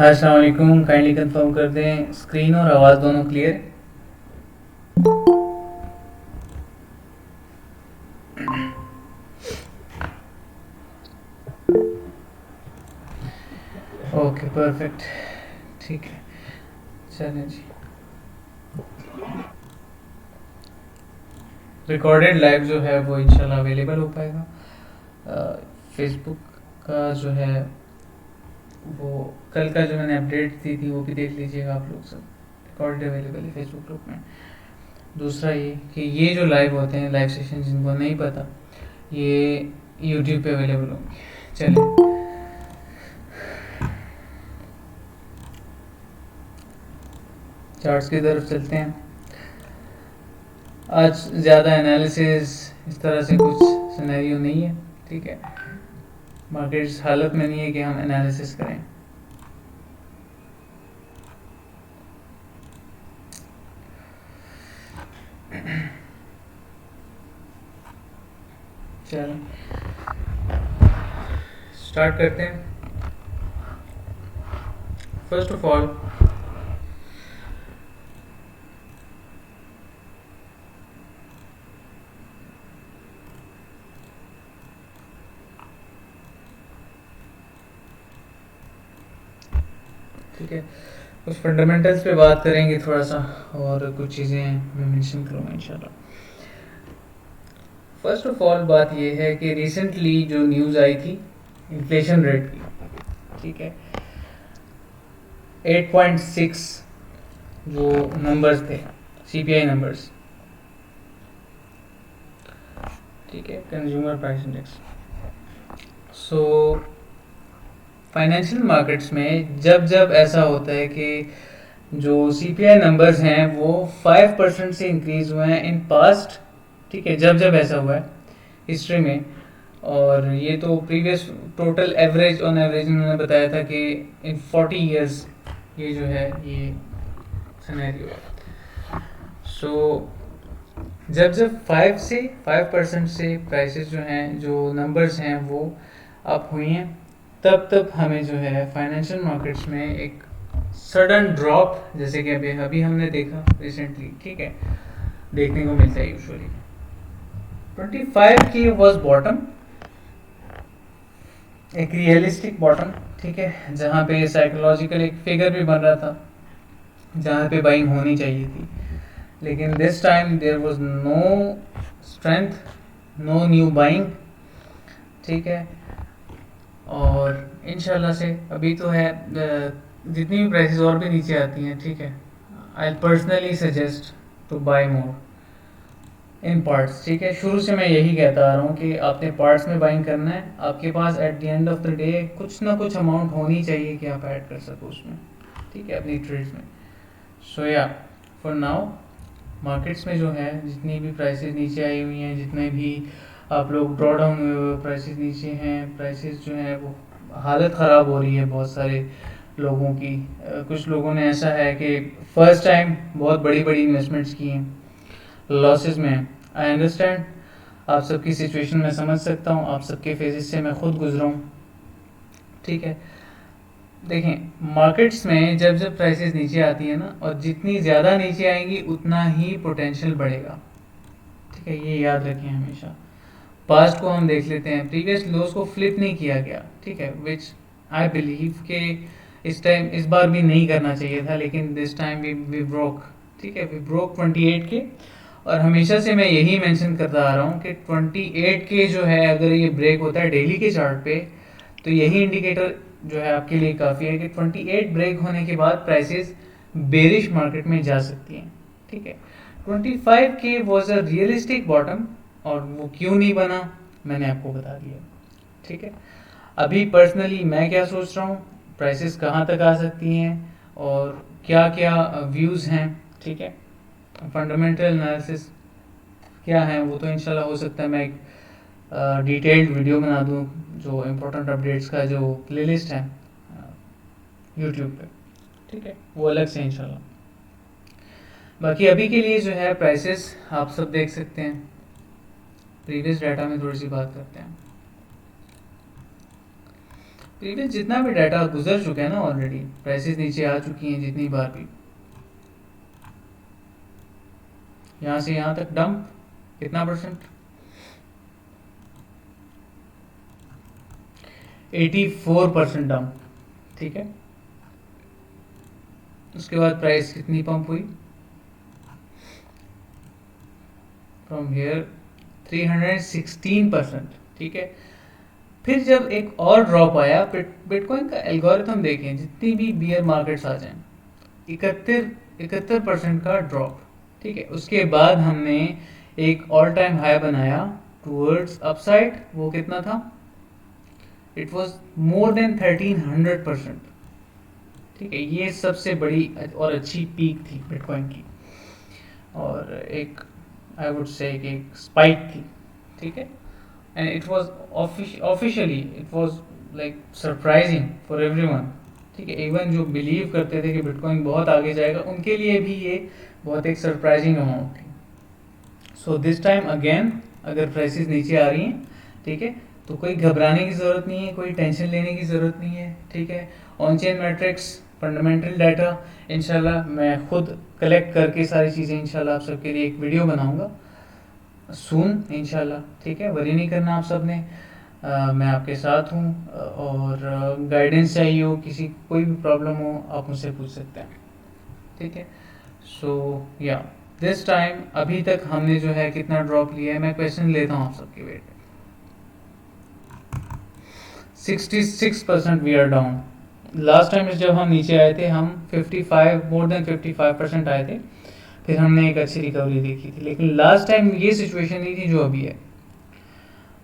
अस्सलाम वालेकुम। Kindly confirm कर दें स्क्रीन और आवाज़ दोनों क्लियर। ओके परफेक्ट, ठीक है। चलें जी, रिकॉर्डेड लाइव जो है वो इंशाल्लाह अवेलेबल हो पाएगा। फेसबुक का जो है वो कल का जो मैंने अपडेट दी थी वो भी देख लीजिएगा आप लोग सब। रिकॉर्डेड अवेलेबल है फेसबुक ग्रुप में। दूसरा ये कि ये जो लाइव होते हैं, लाइव सेशन जिनको नहीं पता, ये यूट्यूब पे अवेलेबल होंगे। चलिए चार्ट्स की तरफ चलते हैं। आज ज़्यादा एनालिसिस इस तरह से कुछ सिनेरियो नहीं है, ठीक है। मार्केट इस हालत में नहीं है कि हम एनालिसिस करें। चलो स्टार्ट करते हैं। फर्स्ट ऑफ ऑल ठीक है, कुछ फंडामेंटल्स पे बात करेंगे थोड़ा सा, और कुछ चीज़ें मैं मेंशन करूँगा इंशाल्लाह। फर्स्ट ऑफ ऑल बात ये है कि रिसेंटली जो न्यूज़ आई थी इन्फ्लेशन रेट की, ठीक है, 8.6 जो नंबर्स थे सीपीआई नंबर्स, ठीक है, consumer price index. So financial markets में जब जब ऐसा होता है कि जो सीपीआई नंबर्स हैं वो 5% से इंक्रीज हुए हैं इन पास्ट, ठीक है, जब जब ऐसा हुआ है हिस्ट्री में, और ये तो previous total average on average उन्होंने बताया था कि इन 40 इयर्स ये जो है ये सिनेरियो है। सो जब जब 5% से प्राइसेस जो हैं, जो नंबर्स हैं वो अप हुई हैं, तब तब हमें जो है फाइनेंशियल मार्केट्स में एक सडन ड्रॉप, जैसे कि अभी अभी हमने देखा रिसेंटली, ठीक है, देखने को मिलता है यूजुअली। 25 की वॉज बॉटम, एक रियलिस्टिक बॉटम, ठीक है, जहाँ पे साइकोलॉजिकल एक फिगर भी बन रहा था जहाँ पे बाइंग होनी चाहिए थी। लेकिन this time there was no strength, no new buying, ठीक है। और इंशाल्लाह से अभी तो है, जितनी भी प्राइसेस और भी नीचे आती हैं, ठीक है, I personally suggest to buy more in parts, ठीक है। शुरू से मैं यही कहता आ रहा हूँ कि आपने पार्ट्स में बाइंग करना है। आपके पास at the end of the day कुछ ना कुछ अमाउंट होनी चाहिए कि आप ऐड कर सको उसमें, ठीक है, अपनी ट्रेड्स में। सो या फॉर नाउ मार्केट्स में जो है जितनी भी प्राइसेस नीचे आई हुई हैं, जितने भी आप लोग ड्रॉ डाउन हुए हुए प्राइसेस नीचे हैं, प्राइसेस जो हैं वो हालत ख़राब हो रही है बहुत सारे लोगों की। कुछ लोगों ने ऐसा है कि फर्स्ट टाइम बहुत बड़ी बड़ी इन्वेस्टमेंट्स की हैं, लॉसेस में हैं। आई अंडरस्टैंड आप सबकी सिचुएशन मैं समझ सकता हूँ, आप सबके फेजेस से मैं खुद गुजरा हूँ, ठीक है। देखें मार्केट्स में जब जब प्राइसेस नीचे आती है ना, और जितनी ज़्यादा नीचे आएंगी उतना ही पोटेंशियल बढ़ेगा, ठीक है, ये याद रखें हमेशा। पास्ट को हम देख लेते हैं, प्रीवियस लोस को फ्लिप नहीं किया गया, ठीक है, विच आई बिलीव के इस टाइम इस बार भी नहीं करना चाहिए था, लेकिन दिस टाइम वी ब्रोक, ठीक है, वी ब्रोक 28 के। और हमेशा से मैं यही मेंशन करता आ रहा हूँ कि 28 के जो है अगर ये ब्रेक होता है डेली के चार्ट पे, तो यही इंडिकेटर जो है आपके लिए काफ़ी है कि 28 ब्रेक होने के बाद प्राइसेस बेरिश मार्केट में जा सकती हैं, ठीक है। 25 के वॉज अ रियलिस्टिक बॉटम, और वो क्यों नहीं बना मैंने आपको बता दिया, ठीक है। अभी पर्सनली मैं क्या सोच रहा हूँ, प्राइसेस कहाँ तक आ सकती हैं और क्या क्या व्यूज़ हैं, ठीक है, फंडामेंटल एनालिसिस क्या है, वो तो इंशाल्लाह हो सकता है मैं एक डिटेल्ड वीडियो बना दूँ, जो इम्पोर्टेंट अपडेट्स का जो प्लेलिस्ट है यूट्यूब पे, ठीक है, वो अलग से इंशाल्लाह। बाकी अभी के लिए जो है प्राइसेस आप सब देख सकते हैं। प्रीवियस डाटा में थोड़ी सी बात करते हैं। प्रीवियस जितना भी डाटा गुजर चुका है ना ऑलरेडी, प्राइसेस नीचे आ चुकी हैं जितनी बार भी, यहाँ से यहाँ तक डंप कितना परसेंट, 84% डंप, ठीक है। उसके बाद प्राइस कितनी पंप हुई, फ्रॉम हेयर 316%, ठीक है। फिर जब एक और ड्रॉप आया, बिटकॉइन का एल्गोरिथम देखें, जितनी भी बियर मार्केट्स आ जाएं, 71% का ड्रॉप, ठीक है। उसके बाद हमने एक ऑल टाइम हाई बनाया टूवर्ड्स अपसाइड, वो कितना था, इट वाज मोर देन 1300%, ठीक है। ये सबसे बड़ी और अच्छी पीक थी बिटकॉइन की, और एक आई वुड से एक स्पाइक थी, ठीक है। And it was officially it was like surprising for everyone, ठीक है। इवन जो बिलीव करते थे कि बिटकॉइन बहुत आगे जाएगा, उनके लिए भी ये बहुत एक सरप्राइजिंग अमाउंट थी। सो दिस टाइम अगेन अगर प्राइसेस नीचे आ रही हैं, ठीक है, तो कोई घबराने की ज़रूरत नहीं है, कोई टेंशन लेने की ज़रूरत नहीं है, ठीक है। On chain matrix, fundamental data इंशाल्लाह मैं खुद कलेक्ट करके सारी चीज़ें इंशाल्लाह आप सबके लिए एक वीडियो बनाऊंगा सून इंशाल्लाह, ठीक है। वरी नहीं करना आप सब ने, मैं आपके साथ हूँ, और गाइडेंस चाहिए हो, किसी कोई भी प्रॉब्लम हो, आप मुझसे पूछ सकते हैं, ठीक है। सो या दिस टाइम अभी तक हमने जो है कितना ड्रॉप लिया है, मैं क्वेश्चन लेता हूँ आप सबके wait, 66% we are down. Last time जब हम नीचे आए थे, हम 55 मोर देन 55% आए थे, फिर हमने एक अच्छी रिकवरी देखी थी, लेकिन लास्ट टाइम ये सिचुएशन नहीं थी जो अभी है।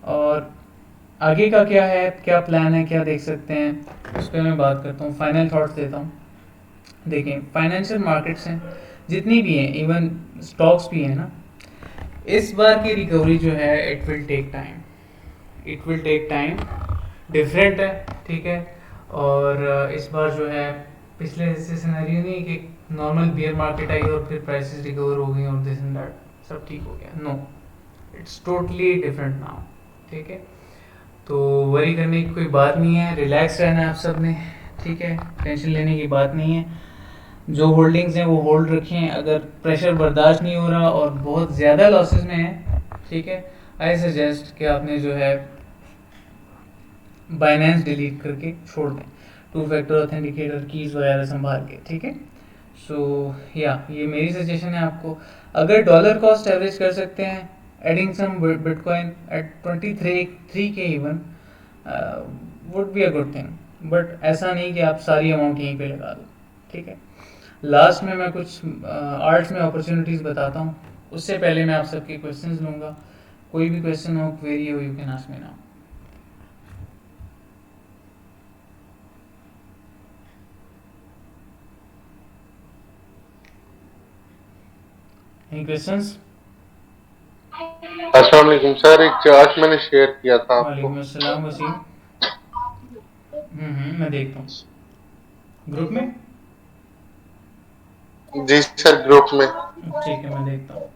और आगे का क्या है, क्या प्लान है, क्या देख सकते हैं, उस पर मैं बात करता हूँ, फाइनल थॉट्स देता हूँ। देखें, फाइनेंशियल मार्केट्स हैं जितनी भी हैं, इवन स्टॉक्स भी हैं ना, इस बार की रिकवरी जो है it will take time, it will take time, different है, ठीक है। और इस बार जो है पिछले ऐसे सिनेरियो नहीं कि नॉर्मल बियर मार्केट आई और फिर प्राइसेस रिकवर हो गई और दिस एंड दैट सब ठीक हो गया, no, it's totally different now, ठीक है। तो वरी करने की कोई बात नहीं है, रिलैक्स रहना है आप सब ने, ठीक है, टेंशन लेने की बात नहीं है। जो होल्डिंग्स हैं वो होल्ड रखें, अगर प्रेशर बर्दाश्त नहीं हो रहा और बहुत ज़्यादा लॉसेस में है, ठीक है, आई सजेस्ट कि आपने जो है बाइनेंस डिलीट करके छोड़ दें, 2 फैक्टर ऑथेंटिकेटर कीज़ वगैरह संभाल के, ठीक है। सो या ये मेरी सजेशन है आपको, अगर डॉलर कॉस्ट एवरेज कर सकते हैं, एडिंग सम बिटकॉइन एट 23 के even would be a good thing, but ऐसा नहीं कि आप सारी अमाउंट यहीं पे लगा दो, ठीक है। लास्ट में मैं कुछ आर्ट्स में अपॉर्चुनिटीज़ बताता हूँ, उससे पहले मैं आप सबके क्वेश्चंस लूँगा, कोई भी क्वेश्चन हो, क्वेरी हो, you can ask me now. Any questions? अस्सलाम वालेकुम सर, एक चार्ट मैंने शेयर किया था आपको। वालेकुम अस्सलाम वसीम। मैं देखता हूँ ग्रुप में। जी सर, ग्रुप में। ठीक है, मैं देखता हूँ।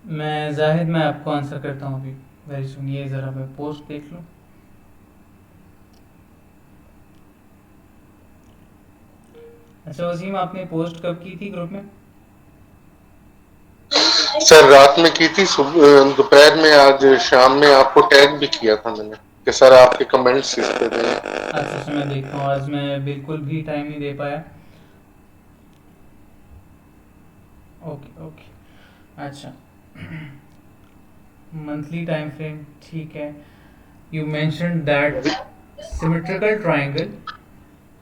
मैं जाहिद, मैं आपको आंसर करता हूँ अभी वेरी सुनिए, ज़रा मैं पोस्ट देख लूँ। अच्छा वसीम, आपने पोस्ट कब की थी ग्रुप में? सर रात में की थी, दोपहर में, आज शाम में आपको टैग भी किया था मैंने कि सर आपके कमेंट्स इस पे दें। अच्छा, मैं देखता हूँ, आज मैं बिल्कुल भी टाइम नहीं दे पाया। ओके ओके, अच्छा मंथली टाइम फ्रेम, ठीक है। You mention that symmetrical triangle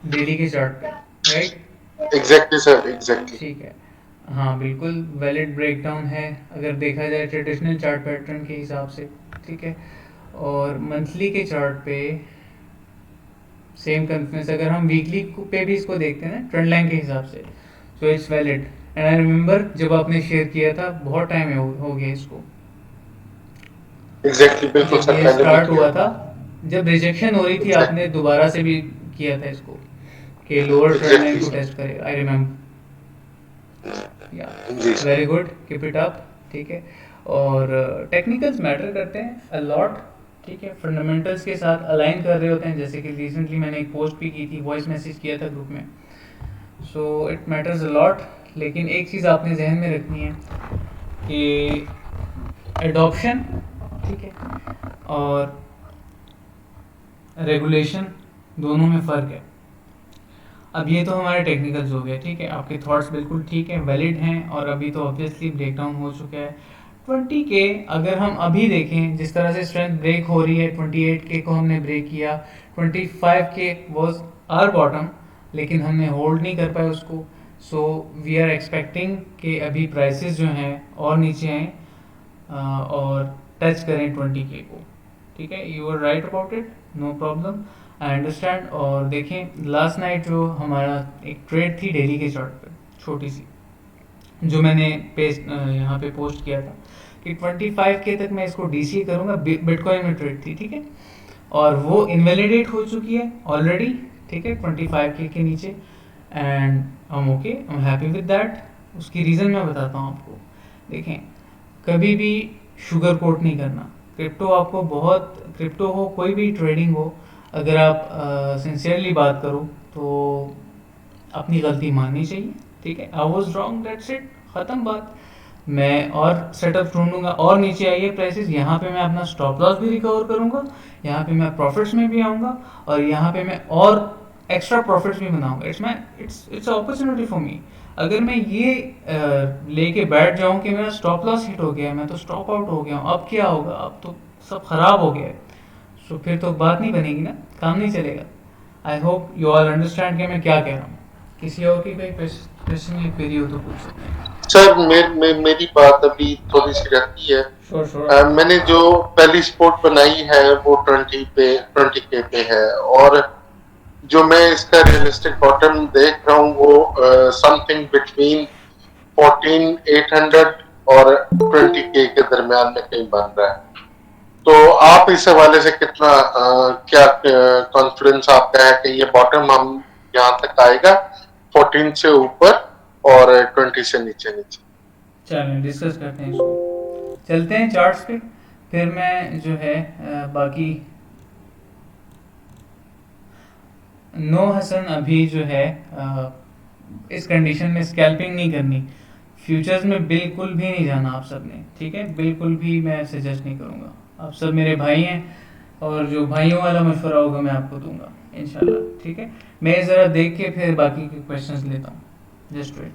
daily के चार्ट पे, राइट? Exactly sir, exactly. ठीक है, हाँ बिल्कुल वैलिड ब्रेकडाउन है अगर देखा जाए ट्रेडिशनल चार्ट पैटर्न के हिसाब से, ठीक है। और मंथली के चार्ट पे सेम कन्फ्लुएंस, अगर हम वीकली पे भी इसको देखते हैं ना ट्रेंड लाइन के हिसाब से, so it's valid. And I remember जब आपने शेयर किया था बहुत टाइम हो गया इसको, एग्जैक्टली बिल्कुल जब सर, ये पहले भी स्टार्ट किया हुआ था, जब रिजेक्शन हो रही थी, एग्जैक्टली आपने दोबारा से भी किया था इसको कि लोअर ट्रेंड लाइन को सर। टेस्ट करेगा, आई रिमेम्बर। या जी sir. Very good, keep it up. ठीक है, और टेक्निकल्स मैटर करते हैं अ लॉट। ठीक है, फंडामेंटल्स के साथ अलाइन कर रहे होते हैं, जैसे कि रिसेंटली मैंने एक पोस्ट भी की थी, वॉइस मैसेज किया था ग्रुप में। So it matters a lot. लेकिन एक चीज़ आपने जहन में रखनी है कि एडॉप्शन, ठीक है, और रेगुलेशन दोनों में फ़र्क है। अब ये तो हमारे टेक्निकल्स हो गए। ठीक है, आपके थॉट्स बिल्कुल ठीक है, वैलिड हैं, और अभी तो ऑब्वियसली ब्रेकडाउन हो चुका है 20 के। अगर हम अभी देखें जिस तरह से स्ट्रेंथ ब्रेक हो रही है, 28 के को हमने ब्रेक किया, 25 के वॉज आर बॉटम, लेकिन हमने होल्ड नहीं कर पाए उसको। सो वी आर एक्सपेक्टिंग कि अभी प्राइसेस जो हैं और नीचे आएँ और टच करें 20 के को। ठीक है, you are right about it, no problem, I understand. और देखें लास्ट नाइट जो हमारा एक ट्रेड थी डेली के चार्ट पे, छोटी सी, जो मैंने पेस्ट यहाँ पे पोस्ट किया था कि 25 के तक मैं इसको डीसी करूँगा, बिटकॉइन में ट्रेड थी। ठीक है, और वो इनवैलिडेट हो चुकी है ऑलरेडी। ठीक है, 25 के नीचे, and I am okay, I am happy with that. उसकी रीज़न मैं बताता हूँ आपको। देखें, कभी भी शुगर कोट नहीं करना। क्रिप्टो आपको बहुत, क्रिप्टो हो कोई भी ट्रेडिंग हो, अगर आप सिंसियरली बात करो तो अपनी गलती माननी चाहिए। ठीक है, I was wrong, that's it, ख़त्म बात। मैं और सेटअप ढूंढूंगा, और नीचे आइए प्राइसेस, यहाँ पे मैं अपना स्टॉप लॉस भी रिकवर करूंगा, यहाँ पे मैं प्रॉफिट्स में भी आऊँगा, और यहाँ पे मैं और एक्स्ट्रा प्रॉफिट्स भी बनाऊंगा। It's my it's opportunity for me. अगर मैं ये लेके बैठ जाऊं कि मेरा स्टॉप लॉस हिट हो गया है, मैं तो स्टॉप आउट हो गया हूँ, अब क्या होगा, अब तो सब खराब हो गया है, सो फिर तो बात नहीं बनेगी ना, काम नहीं चलेगा। I hope you all understand कि मैं क्या कह रहा हूँ। किसी और की कोई क्वेश्चन या क्वेरी हो तो पूछ सकते हैं। सर मेरी बात अभी थोड़ी सी रहती है। Sure sure. मैंने जो पहली स्पोर्ट बनाई है वो 20 के पे है, और जो मैं इसका रियलिस्टिक बॉटम देख रहा हूँ वो समथिंग बिटवीन 14,800 और 20 के दरमियान में कहीं बन रहा है। तो आप इस हवाले से कितना क्या कॉन्फिडेंस आपका है कि ये बॉटम हम यहाँ तक आएगा 14 से ऊपर और 20 से नीचे नीचे? चलें डिस्कस करते हैं इसको, चलते हैं चार्ट्स पे, फिर मैं जो है बाकी। नो हसन, अभी जो है इस कंडीशन में स्कैल्पिंग नहीं करनी, फ्यूचर्स में बिल्कुल भी नहीं जाना आप सब ने। ठीक है, बिल्कुल भी मैं सजेस्ट नहीं करूँगा। आप सब मेरे भाई हैं, और जो भाइयों वाला मशवरा होगा मैं आपको दूंगा इंशाल्लाह। ठीक है, मैं ज़रा देख के फिर बाकी के क्वेश्चंस लेता हूँ, जस्ट वेट।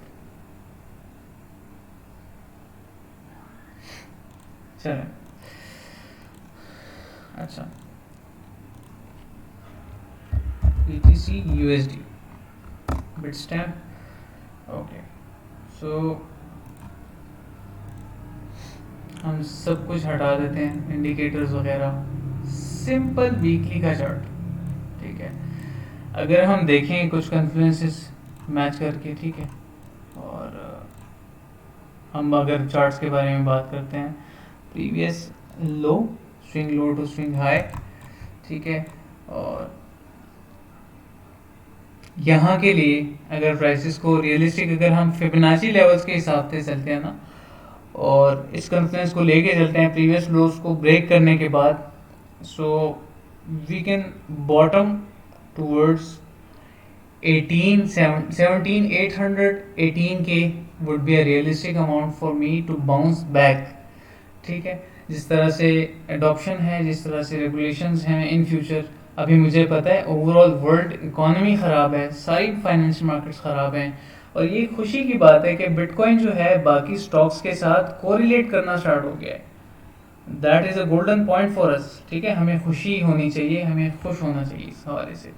चलें, अच्छा, BTC USD बिटस्टैम्प, ओके। सो हम सब कुछ हटा देते हैं, इंडिकेटर्स वगैरह, सिंपल वीकली का चार्ट। ठीक है, अगर हम देखें कुछ कन्फ्लुएंसेस मैच करके, ठीक है, और हम अगर चार्ट्स के बारे में बात करते हैं, previous low, swing low to swing high, ठीक है, और यहाँ के लिए अगर प्राइसेस को रियलिस्टिक, अगर हम फिबोनाची लेवल्स के हिसाब से चलते हैं ना, और इस कॉन्फ्रेंस को लेके चलते हैं प्रीवियस लोस को ब्रेक करने के बाद, so we can bottom towards 18 के would be a realistic amount for me to bounce back. ठीक है, जिस तरह से एडॉप्शन है, जिस तरह से रेगुलेशंस हैं इन फ्यूचर, अभी मुझे पता है ओवरऑल वर्ल्ड इकोनॉमी ख़राब है, सारी फाइनेंशियल मार्केट्स ख़राब हैं, और ये खुशी की बात है कि बिटकॉइन जो है बाकी स्टॉक्स के साथ कोरिलेट करना स्टार्ट हो गया है। That is a golden point for us. ठीक है, हमें खुशी होनी चाहिए, हमें खुश होना चाहिए इस हवाले से।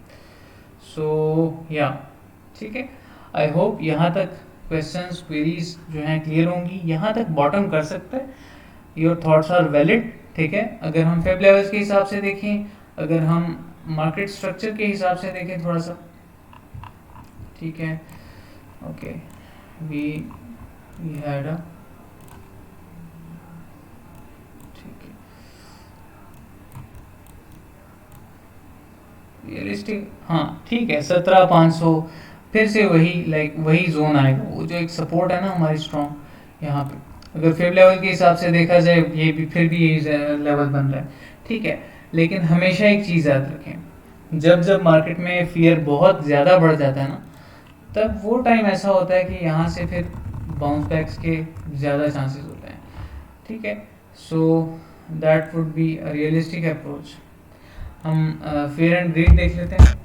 सो या ठीक है, आई होप यहाँ तक क्वेश्चंस क्वेरीज जो हैं क्लियर होंगी, यहाँ तक बॉटम कर सकते हैं। Your thoughts are valid. ठीक है, अगर हम फेब लेवल्स के हिसाब से देखें, अगर हम मार्केट स्ट्रक्चर के हिसाब से देखें थोड़ा सा, ठीक है, ओके, वी हैड अ, ठीक है, रियलिस्टिक, हाँ ठीक है, 17,500 फिर से वही जोन आएगा, वो जो एक सपोर्ट है ना हमारी स्ट्रॉन्ग यहाँ पे। अगर फिर लेवल के हिसाब से देखा जाए ये भी फिर भी यही लेवल बन रहा है, ठीक है। लेकिन हमेशा एक चीज़ याद रखें, जब जब मार्केट में फियर बहुत ज़्यादा बढ़ जाता है ना, तब वो टाइम ऐसा होता है कि यहाँ से फिर बाउंस बैक्स के ज़्यादा चांसेस होते हैं, ठीक है। So that would be a realistic approach. हम फेयर एंड ग्रीड देख लेते हैं।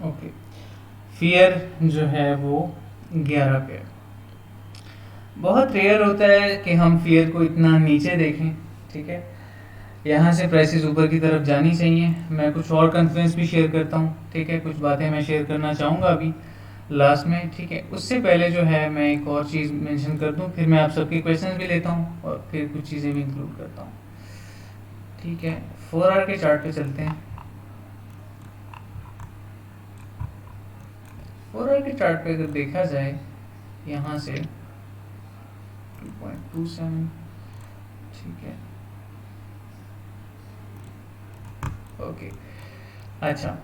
ओके, फियर जो है वो 11 पे है। बहुत रेयर होता है कि हम फियर को इतना नीचे देखें, ठीक है। यहाँ से प्राइसेस ऊपर की तरफ जानी चाहिए। मैं कुछ और कॉन्फ्रेंस भी शेयर करता हूँ, ठीक है। कुछ बातें मैं शेयर करना चाहूँगा अभी लास्ट में, ठीक है। उससे पहले जो है मैं एक और चीज़ मेंशन कर दूँ, फिर मैं आप सबके क्वेश्चंस भी लेता हूँ और फिर कुछ चीज़ें भी इंक्लूड करता हूँ, ठीक है। 4 आवर के चार्ट पे चलते हैं। 4 आवर के चार्ट पे अगर देखा जाए यहाँ से 2.27, ठीक है, ओके। अच्छा,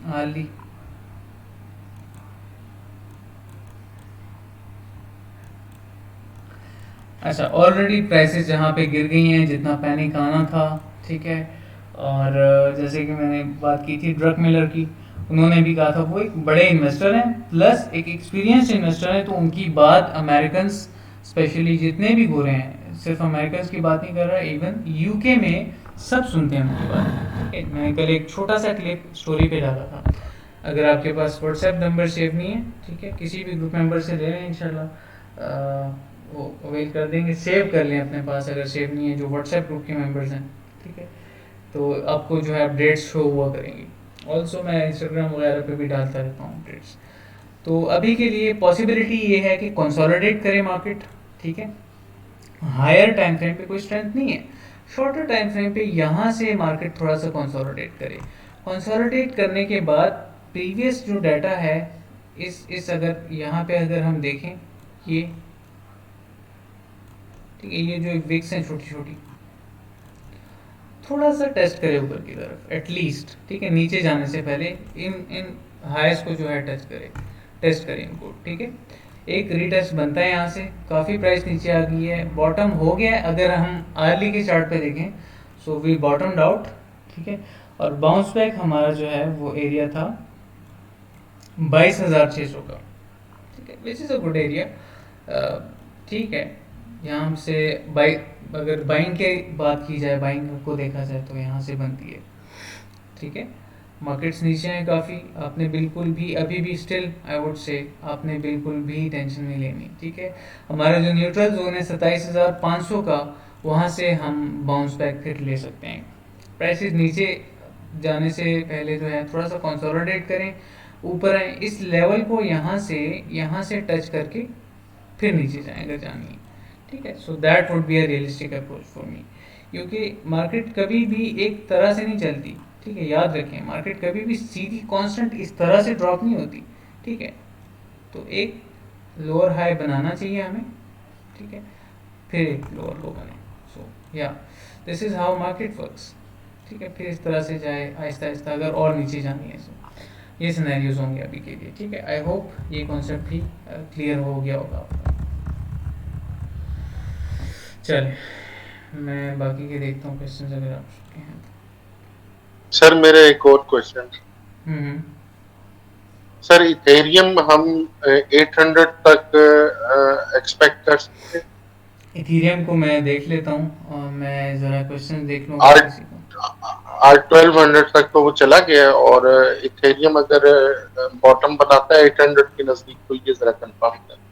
हाली अच्छा, ऑलरेडी प्राइसेस जहाँ पे गिर गई हैं जितना पैनिक आना था, ठीक है। और जैसे कि मैंने बात की थी ड्रक मिलर की, उन्होंने भी कहा था वो एक बड़े इन्वेस्टर हैं प्लस एक एक्सपीरियंस इन्वेस्टर हैं, तो उनकी बात अमेरिकन स्पेशली जितने भी गोरे हैं, सिर्फ अमेरिकन की बात नहीं कर रहा, इवन यूके में सब सुनते हैं उनकी बात, ठीक है। मैंने कल एक छोटा सा क्लिप स्टोरी पे डाला था। अगर आपके पास व्हाट्सएप नंबर सेव नहीं है, ठीक है, किसी भी ग्रुप मेंबर से ले लें, इंशाल्लाह वो अवेल कर देंगे। सेव कर लें अपने पास अगर सेव नहीं है, जो व्हाट्सएप ग्रुप के मेंबर्स हैं, ठीक है। तो आपको जो है अपडेट्स शो हुआ करेंगी। ऑल्सो मैं इंस्टाग्राम वगैरह पे भी डालता रहता हूँ अपडेट्स। तो अभी के लिए पॉसिबिलिटी ये है कि कंसोलिडेट करे मार्केट, ठीक है। हायर टाइम फ्रेम पे कोई स्ट्रेंथ नहीं है, शॉर्टर टाइम फ्रेम पे यहाँ से मार्केट थोड़ा सा कंसोलिडेट करे। कंसोलिडेट करने के बाद प्रीवियस जो डाटा है इस अगर यहाँ पे अगर हम देखें ये, ठीक है, ये जो विक्स हैं छोटी छोटी, थोड़ा सा टेस्ट करे ऊपर की तरफ एटलीस्ट, ठीक है। नीचे जाने से पहले इन इन हाइस को जो है टेस्ट करें इनको, ठीक है। एक रीटेस्ट बनता है यहाँ से, काफ़ी प्राइस नीचे आ गई है, बॉटम हो गया है। अगर हम आर्ली के चार्ट पे देखें सो वी बॉटम्ड आउट, ठीक है। और बाउंस बैक हमारा जो है वो एरिया था 22,600 का, ठीक है, which is a good area, ठीक है। यहाँ से बाई अगर बाइंग की बात की जाए, बाइंग को देखा जाए तो यहाँ से बनती है, ठीक है। मार्केट्स नीचे हैं काफ़ी, आपने बिल्कुल भी अभी भी स्टिल आई वुड से आपने बिल्कुल भी टेंशन नहीं लेनी, ठीक है। हमारा जो न्यूट्रल जोन है 27,500 का, वहाँ से हम बाउंस बैक फिर ले सकते हैं। प्राइसेस नीचे जाने से पहले जो है थोड़ा सा कंसोलिडेट करें, ऊपर आए, इस लेवल को यहाँ से टच करके फिर नीचे जाएं अगर जानी है, ठीक है। So that would be a realistic approach for me, क्योंकि मार्केट कभी भी एक तरह से नहीं चलती, ठीक है। याद रखें मार्केट कभी भी सीधी कांस्टेंट इस तरह से ड्रॉप नहीं होती, ठीक है। तो एक लोअर हाई बनाना चाहिए हमें, ठीक है, फिर एक लोअर लो बने। सो या this is how market works, ठीक है। फिर इस तरह से जाए आहिस्ता आहिस्ता अगर और नीचे जानी है। सो ये सिनेरियोज होंगे अभी के लिए, ठीक है। आई होप ये कॉन्सेप्ट भी क्लियर हो गया होगा आपका। चलिए मैं बाकी के देखता हूँ क्वेश्चंस अगर आपके हैं। सर मेरे एक और क्वेश्चन, हम्म, सर इथेरियम हम 800 तक एक्सपेक्ट कर सकते हैं? इथीरियम को मैं देख लेता हूँ, मैं ज़रा क्वेश्चन देख लूँ आर किसी को। आर 1200 तक तो वो चला गया, और इथेरियम अगर बॉटम बनाता है 800 के नजदीक, तो ये जरा कंफर्म कर।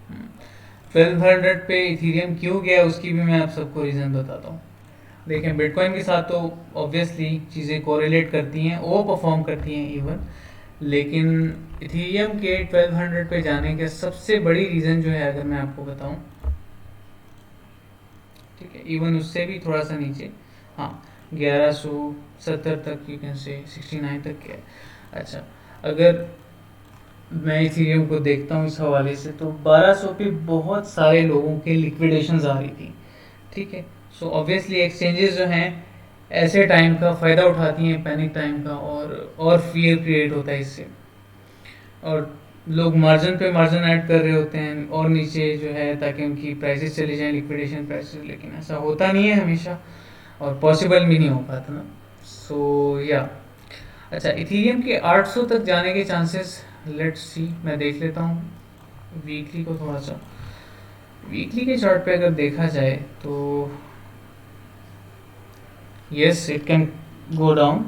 1200 पे इथीरियम क्यों गया उसकी भी मैं आप सबको रीज़न बताता हूँ। देखें बिटकॉइन के साथ तो ऑब्वियसली चीज़ें कोरिलेट करती हैं, वो परफॉर्म करती हैं इवन, लेकिन इथेरियम के 1200 पे जाने का सबसे बड़ी रीज़न जो है, अगर मैं आपको बताऊं, ठीक है, इवन उससे भी थोड़ा सा नीचे, हाँ, 1170 तक, यू कैन से 69 तक के है। अच्छा, अगर मैं इथेरियम को देखता हूँ इस हवाले से, तो 1200 पे बहुत सारे लोगों के लिक्विडेशंस आ रही थी, ठीक है। सो ऑब्वियसली एक्सचेंजेस जो हैं ऐसे टाइम का फ़ायदा उठाती हैं, पैनिक टाइम का, और फियर क्रिएट होता है इससे, और लोग मार्जिन पे मार्जिन ऐड कर रहे होते हैं और नीचे जो है, ताकि उनकी प्राइसेस चली जाएं, लिक्विडेशन प्राइसेस, लेकिन ऐसा होता नहीं है हमेशा, और पॉसिबल भी नहीं हो पाता ना। सो या, अच्छा, इथेरियम के 800 तक जाने के चांसेस, लेट्स सी, मैं देख लेता हूँ वीकली को थोड़ा सा। वीकली के चार्ट पे अगर देखा जाए तो yes, it can go down.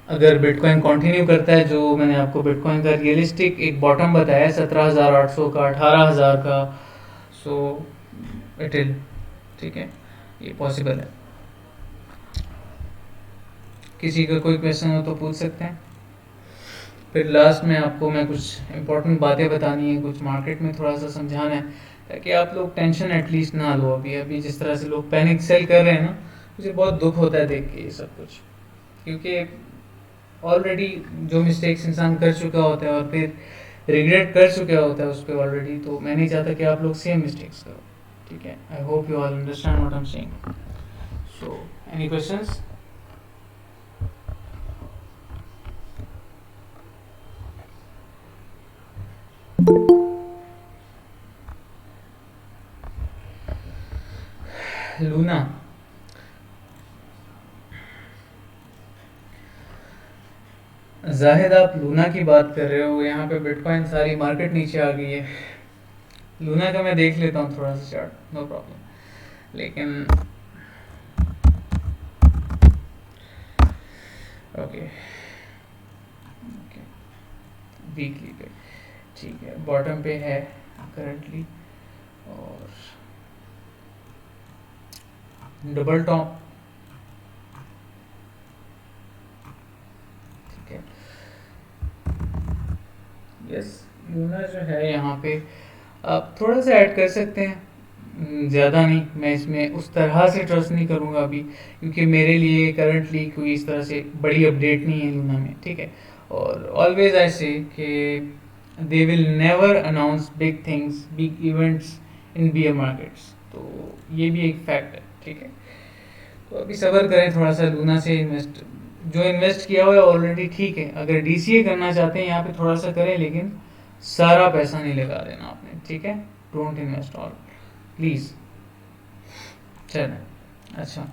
अगर बिटकॉइन कंटिन्यू करता है, जो मैंने आपको बिटकॉइन का रियलिस्टिक एक बॉटम बताया 17,800 का, 18,000 का, सो इट विल, ठीक है, ये पॉसिबल है। किसी का कोई क्वेश्चन हो तो पूछ सकते हैं। फिर लास्ट में आपको मैं कुछ इंपॉर्टेंट बातें बतानी है, कुछ मार्केट में थोड़ा सा समझाना है, ताकि आप लोग टेंशन एटलीस्ट ना लो। अभी अभी जिस तरह से लोग पैनिक सेल कर रहे हैं ना, मुझे बहुत दुख होता है देख के ये सब कुछ, क्योंकि ऑलरेडी जो मिस्टेक्स इंसान कर चुका होता है और फिर रिग्रेट कर चुका होता है उस पर ऑलरेडी, तो मैं नहीं चाहता कि आप लोग सेम मिस्टेक्स करो, ठीक है। I hope you all understand what I am saying. So any questions? Luna, Zahid आप लूना की बात कर रहे हो, यहाँ पे बिटकॉइन सारी मार्केट नीचे आ गई है। लूना का मैं देख लेता हूँ थोड़ा सा चार्ट, नो प्रॉब्लम, लेकिन ओके, ओके, वीकली पे ठीक है, बॉटम पे है करंटली, और डबल टॉप, ठीक है। यस, लूना जो है यहाँ पे आप थोड़ा सा ऐड कर सकते हैं, ज़्यादा नहीं। मैं इसमें उस तरह से ट्रस्ट नहीं करूँगा अभी, क्योंकि मेरे लिए करंटली कोई इस तरह से बड़ी अपडेट नहीं है लूना में, ठीक है। और ऑलवेज आई से कि they will never announce big things, big events in bear markets, तो ये भी एक फैक्ट है, ठीक है। तो अभी सब्र करें थोड़ा सा, लूना से इन्वेस्ट, जो इन्वेस्ट किया हुआ है ऑलरेडी, ठीक है। अगर डीसीए करना चाहते हैं यहाँ पे थोड़ा सा करें, लेकिन सारा पैसा नहीं लगा देना आपने, ठीक है। Don't invest all, please. चलें, अच्छा,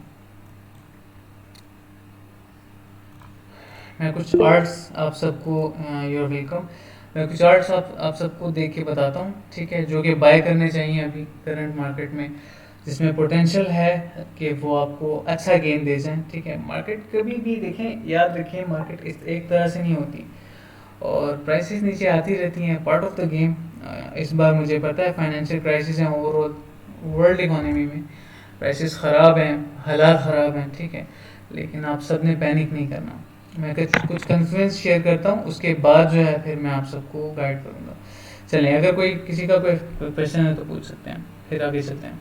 मैं कुछ आर्ट्स आप सबको, यूर वेलकम, मैं कुछ आर्ट्स आप सबको देख के बताता हूँ, ठीक है, जो कि बाय करने चाहिए अभी करंट मार्केट में, जिसमें पोटेंशियल है कि वो आपको अच्छा गेन दे जाएं, ठीक है। मार्केट कभी भी देखें, याद रखें, मार्केट इस एक तरह से नहीं होती, और प्राइसेस नीचे आती रहती हैं, पार्ट ऑफ द गेम। इस बार मुझे पता है फाइनेंशियल क्राइसिस है ओवरऑल वर्ल्ड इकोनॉमी में, प्राइसेस ख़राब हैं, हालात ख़राब हैं, ठीक है, लेकिन आप सब ने पैनिक नहीं करना। मैं कुछ कन्फ्लुएंस शेयर करता हूँ, उसके बाद जो है फिर मैं आप सबको गाइड करूँगा। चलें, अगर कोई किसी का कोई क्वेश्चन है तो पूछ सकते हैं, फिर आगे चलते हैं।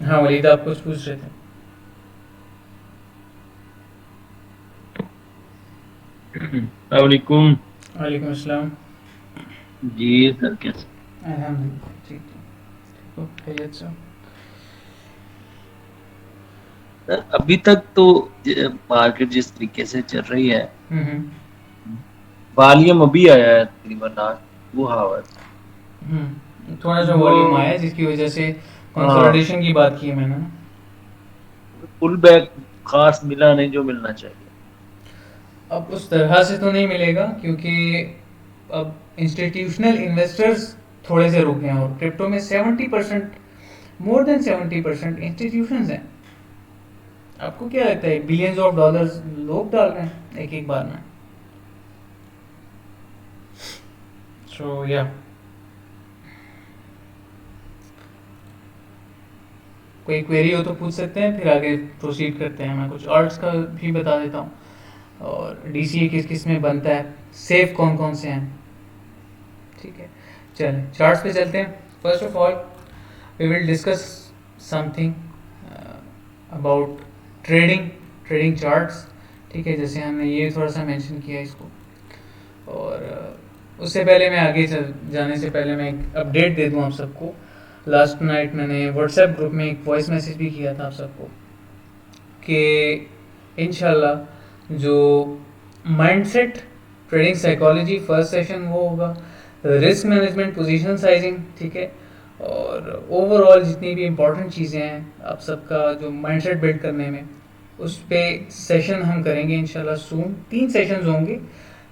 हाँ वलीद, आप कुछ पूछ रहे थे? वालेकुम। वालेकुम अस्सलाम। जी सर, कैसे? अल्हम्दुलिल्लाह, ठीक ठीक, खैरियत से। सर अभी तक तो मार्केट जिस तरीके से चल रही है, हम्म वॉल्यूम अभी आया है तकरीबन आज 2 आवर्स। थोड़ा सा वो वॉल्यूम आया, जिसकी वजह से हाँ, कंसोलिडेशन की बात की है मैंने ना। पुल बैक खास मिला नहीं जो मिलना चाहिए। अब उस तरह से तो नहीं मिलेगा, क्योंकि अब इंस्टीट्यूशनल इन्वेस्टर्स थोड़े से रुक गए हैं, और क्रिप्टो में 70%, मोर देन 70% इंस्टीट्यूशंस हैं। आपको क्या लगता है बिलियंस ऑफ डॉलर्स लोग डाल रहे हैं एक एक बार में? सो या, कोई क्वेरी हो तो पूछ सकते हैं, फिर आगे प्रोसीड करते हैं। मैं कुछ आर्ट्स का भी बता देता हूँ, और डीसीए किस किस में बनता है, सेफ कौन कौन से हैं। ठीक है, चलें चार्ट्स पे चलते हैं। First of all we will discuss something about trading charts. ठीक है, जैसे हमने ये थोड़ा सा मेंशन किया इसको, और उससे पहले मैं आगे जाने से पहले मैं एक अपडेट दे दूं आप सबको। लास्ट नाइट मैंने व्हाट्सएप ग्रुप में एक वॉइस मैसेज भी किया था आप सबको कि इंशाल्लाह जो mindset trading psychology first session वो होगा, रिस्क मैनेजमेंट, पोजीशन साइजिंग, ठीक है, और ओवरऑल जितनी भी इम्पोर्टेंट चीज़ें हैं आप सबका जो माइंडसेट बिल्ड करने में, उस पे सेशन हम करेंगे इंशाल्लाह सून। 3 सेशंस होंगे,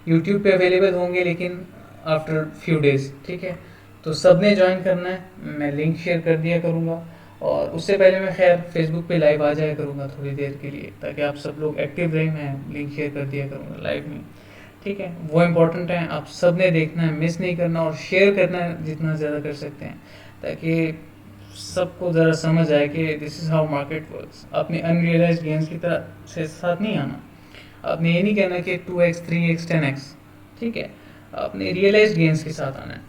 यूट्यूब पे अवेलेबल होंगे लेकिन आफ्टर फ्यू डेज। ठीक है, तो सब ने ज्वाइन करना है, मैं लिंक शेयर कर दिया करूँगा, और उससे पहले मैं खैर फेसबुक पे लाइव आ जाया करूँगा थोड़ी देर के लिए, ताकि आप सब लोग एक्टिव रहें। मैं लिंक शेयर कर दिया करूँगा लाइव में। ठीक है, वो इम्पोर्टेंट है, आप सब ने देखना है, मिस नहीं करना, और शेयर करना है जितना ज़्यादा कर सकते हैं, ताकि सबको ज़रा समझ आए कि this is how market works. आपने अनरियलाइज्ड गेन्स की तरह से साथ नहीं आना, आपने ये नहीं कहना कि 2x 3x 10x, ठीक है, आपने रियलाइज्ड गेन्स के साथ आना है।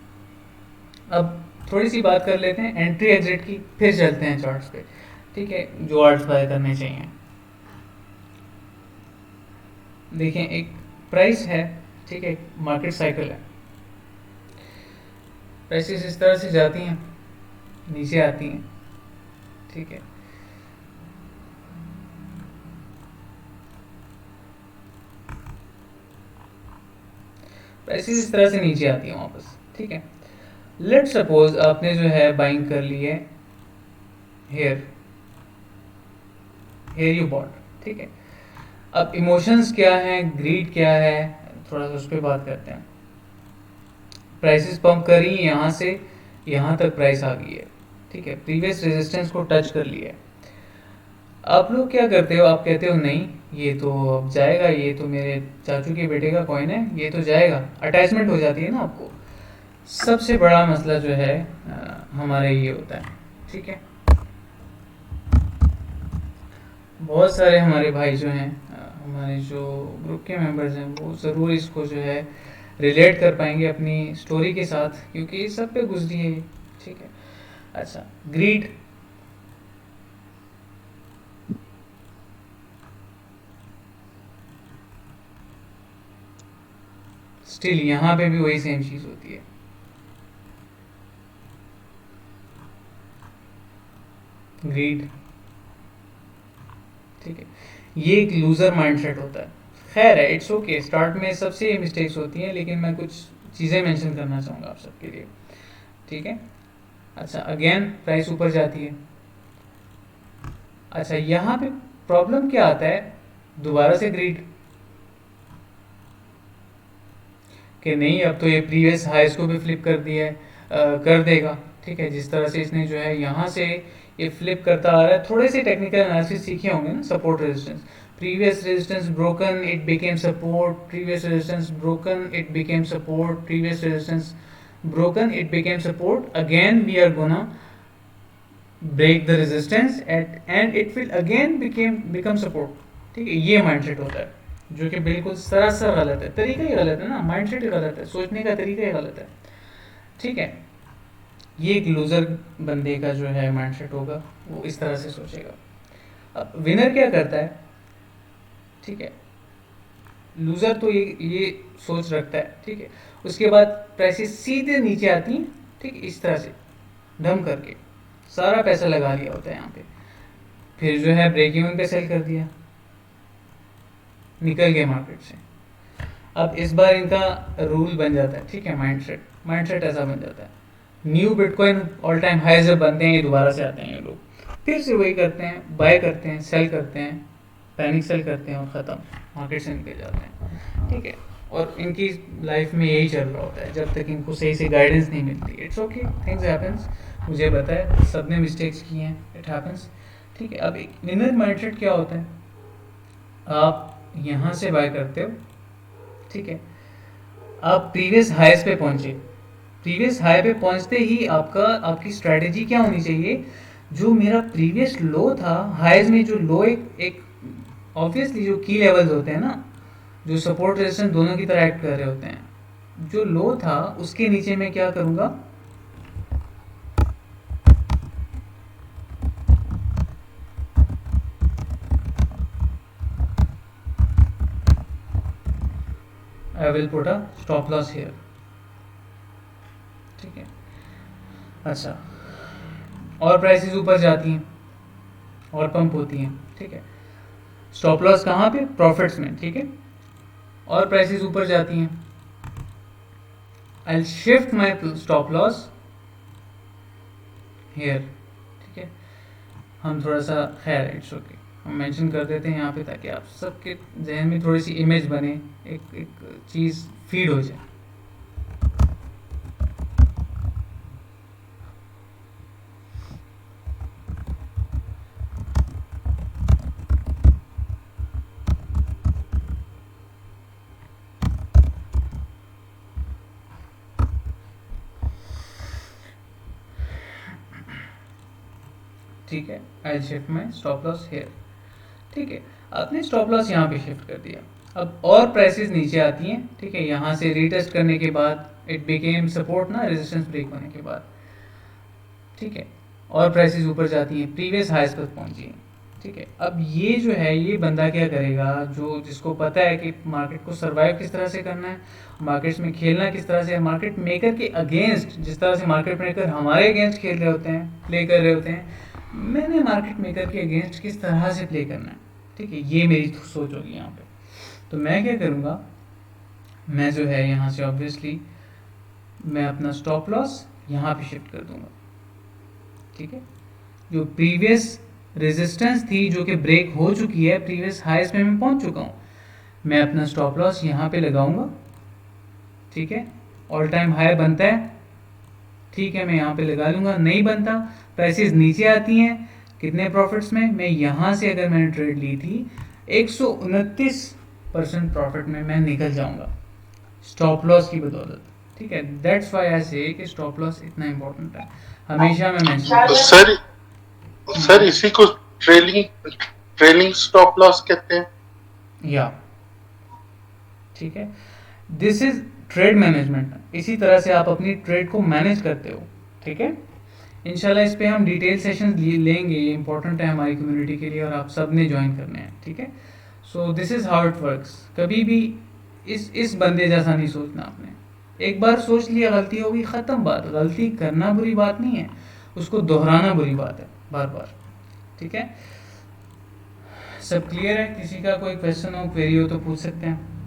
अब थोड़ी सी बात कर लेते हैं एंट्री एग्जिट की, फिर चलते हैं चार्ट्स पे। ठीक है, जो आर्ट्स बाय करने चाहिए। देखें, एक प्राइस है, ठीक है, मार्केट साइकिल है, प्राइसेस इस तरह से जाती हैं, नीचे आती हैं। ठीक है, प्राइसेस इस तरह से नीचे आती हैं वापस। ठीक है, लेट सपोज आपने जो है बाइंग कर ली है हेयर यू बॉट। ठीक है, अब इमोशंस क्या है, ग्रीड क्या है, थोड़ा सा उस पर बात करते हैं। प्राइसेस पंप करी, यहाँ से यहाँ तक प्राइस आ गई है। ठीक है, प्रीवियस रेजिस्टेंस को टच कर लिया है। आप लोग क्या करते हो, आप कहते हो नहीं ये तो अब जाएगा, ये तो मेरे चाचू के बेटे का कॉइन है, ये तो जाएगा, अटैचमेंट हो जाती है ना आपको। सबसे बड़ा मसला जो है हमारे ये होता है। ठीक है, बहुत सारे हमारे भाई जो हैं, हमारे जो ग्रुप के मेंबर्स हैं, वो ज़रूर इसको जो है रिलेट कर पाएंगे अपनी स्टोरी के साथ, क्योंकि ये सब पे गुजरी है। ठीक है, अच्छा, ग्रीड, स्टिल यहाँ पे भी वही सेम चीज़ होती है। ग्रीड, ठीक है, ये एक लूजर माइंडसेट होता है। खैर है, इट्स ओके, स्टार्ट में सबसे ये मिस्टेक्स होती हैं, लेकिन मैं कुछ चीज़ें मेंशन करना चाहूँगा आप सबके लिए। ठीक है, अच्छा, अगेन प्राइस ऊपर जाती है। अच्छा, यहाँ पे प्रॉब्लम क्या आता है, दोबारा से ग्रीड कि नहीं अब तो ये प्रीवियस हाईज को भी फ्लिप कर दिया है, कर देगा। ठीक है, जिस तरह से इसने जो है यहाँ से ये फ्लिप करता आ रहा है। थोड़े से टेक्निकल एनालिसिस सीखे होंगे ना, support resistance, previous resistance broken, it became support, previous resistance broken, it became support, previous resistance broken, it became support, again we are gonna break the resistance and it will again become support। ठीक है, ये mindset होता है, जो कि बिल्कुल सरासर गलत है। तरीका ही गलत है ना, माइंडसेट ही गलत है, सोचने का तरीका ही गलत है। ठीक है, ये एक लूजर बंदे का जो है माइंडसेट होगा, वो इस तरह से सोचेगा। अब विनर क्या करता है, ठीक है, लूजर तो ये सोच रखता है। ठीक है, उसके बाद प्राइसेस सीधे नीचे आती हैं। ठीक है, इस तरह से धम करके सारा पैसा लगा लिया होता है यहाँ पे, फिर जो है ब्रेक इवन पे सेल कर दिया, निकल गए मार्केट से। अब इस बार इनका रूल बन जाता है। ठीक है, माइंडसेट ऐसा बन जाता है, new bitcoin all time high जब बनते हैं, ये दोबारा से आते हैं, ये लोग फिर से वही करते हैं, बाय करते हैं, सेल करते हैं, पैनिक सेल करते हैं, और ख़त्म, मार्केट से निकल जाते हैं। ठीक है, और इनकी लाइफ में यही चल रहा होता है जब तक इनको सही से गाइडेंस नहीं मिलती। इट्स ओके, थिंग्स हैपेंस, मुझे पता है सब ने मिस्टेक्स की हैं, इट हैपेंस। ठीक है, अब एक विनर माइंडसेट क्या होता है, आप यहाँ से बाय करते हो। ठीक है, आप प्रीवियस हाईस पे पहुँचे, प्रीवियस हाई पे पहुँचते ही आपकी स्ट्रैटेजी क्या होनी चाहिए, जो मेरा प्रीवियस लो था, हाइज में जो लो एक ऑब्वियसली जो की लेवल्स होते हैं ना, जो सपोर्ट रेजिस्टेंस दोनों की तरह एक्ट कर रहे होते हैं, जो लो था उसके नीचे मैं क्या करूँगा, I will put a stop loss here. ठीक है। अच्छा, और प्राइसेस ऊपर जाती हैं और पंप होती हैं, ठीक है। स्टॉप लॉस कहाँ पे, प्रॉफिट्स में, ठीक है। और प्राइसेस ऊपर जाती हैं, I shift my stop loss here, ठीक है। हम थोड़ा सा, खैर इट्स ओके, हम मेंशन कर देते हैं यहाँ पे ताकि आप सबके जहन में थोड़ी सी इमेज बने, एक चीज़ फीड हो जाए। ठीक है, I shift my stop loss here, ठीक है। आपने स्टॉप लॉस यहाँ पे शिफ्ट कर दिया। अब और प्राइसेस नीचे आती हैं, ठीक है। यहाँ से रीटेस्ट करने के बाद इट बिकेम सपोर्ट ना, रेजिस्टेंस ब्रेक होने के बाद, ठीक है। और प्राइसेस ऊपर जाती हैं, प्रीवियस हाईज तक पहुँची हैं, ठीक है। अब ये जो है, ये बंदा क्या करेगा, जो जिसको पता है कि मार्केट को सर्वाइव किस तरह से करना है, मार्केट्स में खेलना किस तरह से है, मार्केट मेकर के अगेंस्ट, जिस तरह से मार्केट मेकर हमारे अगेंस्ट खेल रहे होते हैं, प्ले कर रहे होते हैं, मैंने मार्केट मेकर के अगेंस्ट किस तरह से प्ले करना है, ठीक है। ये मेरी सोच होगी यहाँ पे। तो मैं क्या करूँगा, मैं जो है यहाँ से ऑब्वियसली मैं अपना स्टॉप लॉस यहाँ पे शिफ्ट कर दूंगा, ठीक है। जो प्रीवियस रेजिस्टेंस थी जो कि ब्रेक हो चुकी है, प्रीवियस हाईज पे मैं पहुंच चुका हूँ, मैं अपना स्टॉप लॉस यहाँ पे लगाऊंगा, ठीक है। ऑल टाइम हाई बनता है, ठीक है, मैं यहाँ पे लगा लूँगा। नहीं बनता, प्राइसेस नीचे आती हैं, कितने प्रॉफिट्स में, मैं यहाँ से अगर मैंने ट्रेड ली थी 129% प्रॉफिट में मैं निकल जाऊँगा स्टॉप लॉस की बदौलत, ठीक है। दैट्स व्हाई आई से कि स्टॉप लॉस इतना इम्पोर्टेंट है, हमेशा मैं मेंशन। तो सर इसी को ट्रेलिंग स्टॉप लॉस कहते हैं, या ठीक है, दिस इज ट्रेड मैनेजमेंट। इसी तरह से आप अपनी ट्रेड को मैनेज करते हो, ठीक है। इंशाल्लाह इस पे हम डिटेल सेशन लेंगे, ये इंपॉर्टेंट है हमारी कम्युनिटी के लिए और आप सब ने ज्वाइन करने हैं, ठीक है। So this is how it works. कभी भी इस बंदे जैसा नहीं सोचना आपने, एक बार सोच लिया गलती होगी, ख़त्म बात। गलती करना बुरी बात नहीं है, उसको दोहराना बुरी बात है बार बार, ठीक है। सब क्लियर है? किसी का कोई क्वेश्चन हो, क्वेरी हो तो पूछ सकते हैं।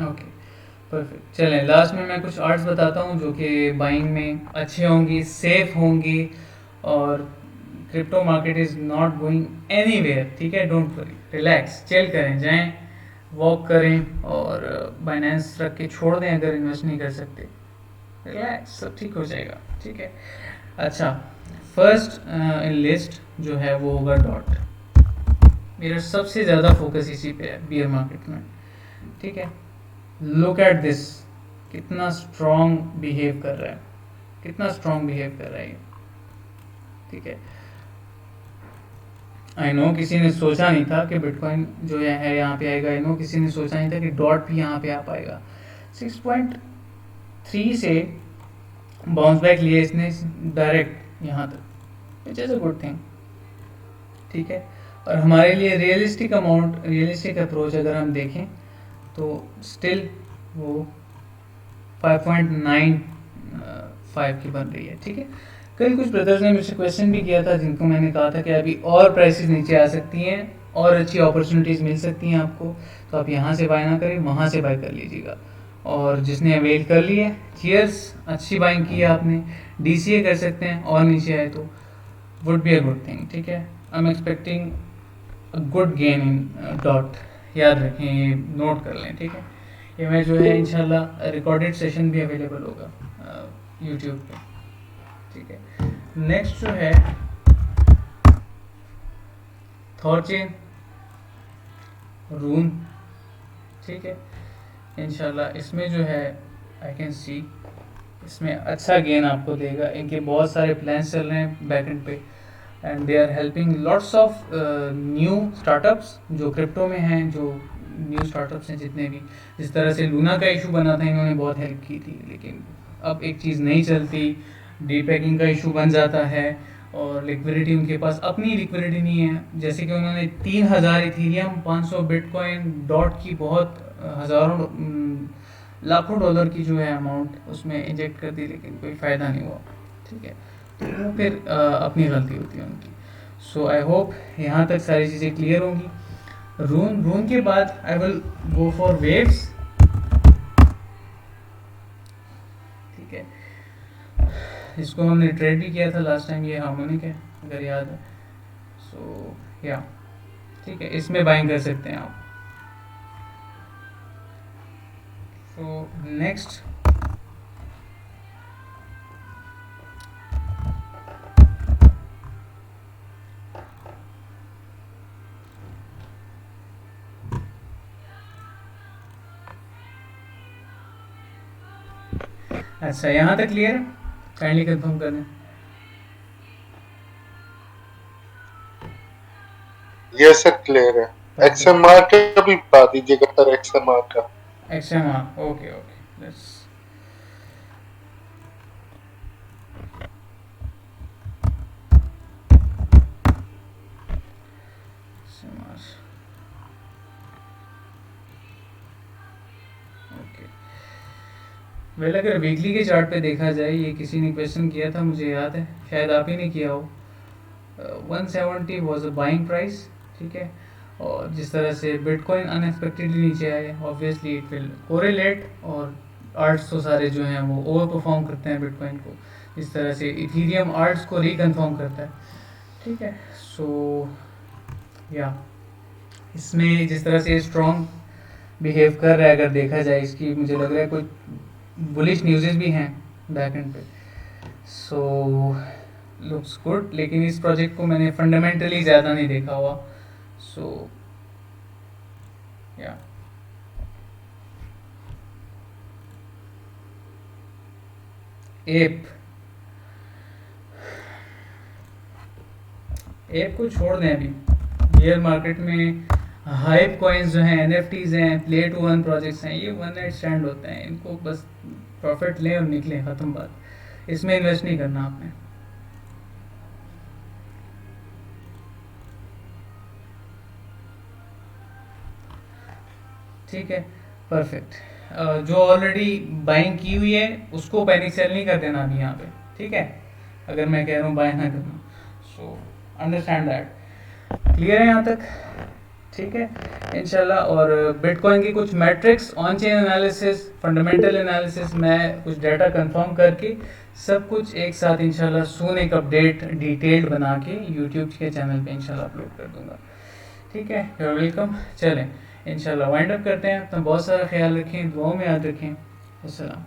ओके परफेक्ट, चलें लास्ट में मैं कुछ आर्ट्स बताता हूँ जो कि बाइंग में अच्छे होंगी, सेफ होंगी, और crypto market is not going anywhere, ठीक है। डोंट वरी, रिलैक्स, चिल करें, जाएं वॉक करें और बाइनेंस रख के छोड़ दें अगर इन्वेस्ट नहीं कर सकते, रिलैक्स, सब ठीक हो जाएगा, ठीक है। अच्छा, फर्स्ट इन लिस्ट जो है वो होगा डॉट। मेरा सबसे ज़्यादा फोकस इसी पे है बियर मार्केट में, ठीक है। लुक एट दिस, कितना स्ट्रॉन्ग बिहेव कर रहा है, कितना स्ट्रॉन्ग बिहेव कर रहा है ये, ठीक है। आई नो किसी ने सोचा नहीं था कि बिटकॉइन जो है यहाँ पे आएगा, आई नो किसी ने सोचा नहीं था कि डॉट भी यहाँ पे आ पाएगा। 6.3 से बाउंस बैक लिया इसने डायरेक्ट यहाँ तक, which is a good thing, ठीक है। और हमारे लिए रियलिस्टिक अमाउंट, रियलिस्टिक अप्रोच अगर हम देखें तो स्टिल वो 5.95 की बन रही है, ठीक है। कल कुछ ब्रदर्स ने मुझसे क्वेश्चन भी किया था जिनको मैंने कहा था कि अभी और प्राइसेस नीचे आ सकती हैं और अच्छी अपॉर्चुनिटीज़ मिल सकती हैं आपको, तो आप यहाँ से बाय ना करें, वहाँ से बाय कर लीजिएगा। और जिसने अवेल कर लिए, चीयर्स, अच्छी बाइंग की है आपने। DCA कर सकते हैं और नीचे आए तो would be a good thing, ठीक है। I am expecting a good gain in dot, याद रखें, ये नोट कर लें, ठीक है। ये मैं जो है इंशाल्लाह रिकॉर्डेड सेशन भी अवेलेबल होगा यूट्यूब पे, ठीक है। नेक्स्ट जो है थॉरचेन, रून, ठीक है। इंशाल्लाह इसमें जो है आई कैन सी इसमें अच्छा गेन आपको देगा। इनके बहुत सारे प्लान्स चल रहे हैं बैकएंड पे, and they are helping lots of new startups जो क्रिप्टो में हैं, जो न्यू स्टार्टअप्स हैं जितने भी। जिस तरह से लूना का इशू बना था, इन्होंने बहुत हेल्प की थी, लेकिन अब एक चीज़ नहीं चलती, डीपैकिंग का इशू बन जाता है, और लिक्विडिटी उनके पास अपनी लिक्विडिटी नहीं है। जैसे कि उन्होंने 3000 इथीरियम, 500 बिटकॉइन, डॉट की बहुत हज़ारों लाखों डॉलर की जो है अमाउंट उसमें इंजेक्ट कर दी, लेकिन कोई फ़ायदा नहीं हुआ। ठीक है, तो वो फिर अपनी गलती होती है उनकी। सो आई होप यहाँ तक सारी चीज़ें क्लियर होंगी। रून के बाद I will go for waves. ठीक है, इसको हमने ट्रेड भी किया था लास्ट टाइम, ये हार्मोनिक है अगर याद है। सो या ठीक है, इसमें बाइंग कर सकते हैं आप। सो नेक्स्ट अच्छा, यहाँ तक क्लियर है? काइंडली कंफर्म कर दें। ये सर क्लियर है। XMR का भी बता दीजिएगा सर, XMR का। XMR, okay okay, let's XMR, okay. Well, अगर वीकली के चार्ट पे देखा जाए, ये किसी ने क्वेश्चन किया था, मुझे याद है, शायद आप ही ने किया हो। 170 वाज अ बाइंग प्राइस। ठीक है, और जिस तरह से बिटकॉइन अनएक्सपेक्टेडली नीचे आए, ऑब्वियसली इट विल कोरिलेट, और आर्ट्स तो सारे जो हैं वो ओवर परफॉर्म करते हैं बिटकॉइन को, जिस तरह से इथीरियम आर्ट्स को रिकन्फर्म करता है। ठीक है, सो या इसमें जिस तरह से स्ट्रॉन्ग बिहेव कर रहा है, अगर देखा जाए, इसकी मुझे लग रहा है कोई बुलिश न्यूज़ेस भी हैं बैक एंड पे। सो लुक्स गुड, लेकिन इस प्रोजेक्ट को मैंने फंडामेंटली ज़्यादा नहीं देखा हुआ। सो या एप को छोड़ दें अभी। बेयर मार्केट में हाइप कॉइन्स जो हैं, NFTs हैं, प्ले टू अर्न प्रोजेक्ट्स हैं, ये वन नाइट स्टैंड होते हैं। इनको बस प्रॉफिट लें और निकलें, ख़त्म बात। इसमें इन्वेस्ट नहीं करना आपने। ठीक है, परफेक्ट। जो ऑलरेडी बाइंग की हुई है उसको पैनिक सेल नहीं कर देना अभी यहाँ पे। ठीक है, अगर मैं कह रहा हूँ बाय ना करना, सो अंडरस्टैंड दैट। क्लियर है यहाँ तक? ठीक है, इंशाल्लाह। और बिटकॉइन की कुछ matrix, on chain analysis, fundamental analysis, मैं कुछ डाटा कंफर्म करके सब कुछ एक साथ इंशाल्लाह सून एक अपडेट डिटेल्ड बना के यूट्यूब के चैनल पे इंशाल्लाह अपलोड कर दूंगा। ठीक है, यू आर वेलकम। चलें इंशाल्लाह वाइंड अप करते हैं। तो बहुत सारा ख्याल रखें, दुआओं में याद रखें। अस्सलाम।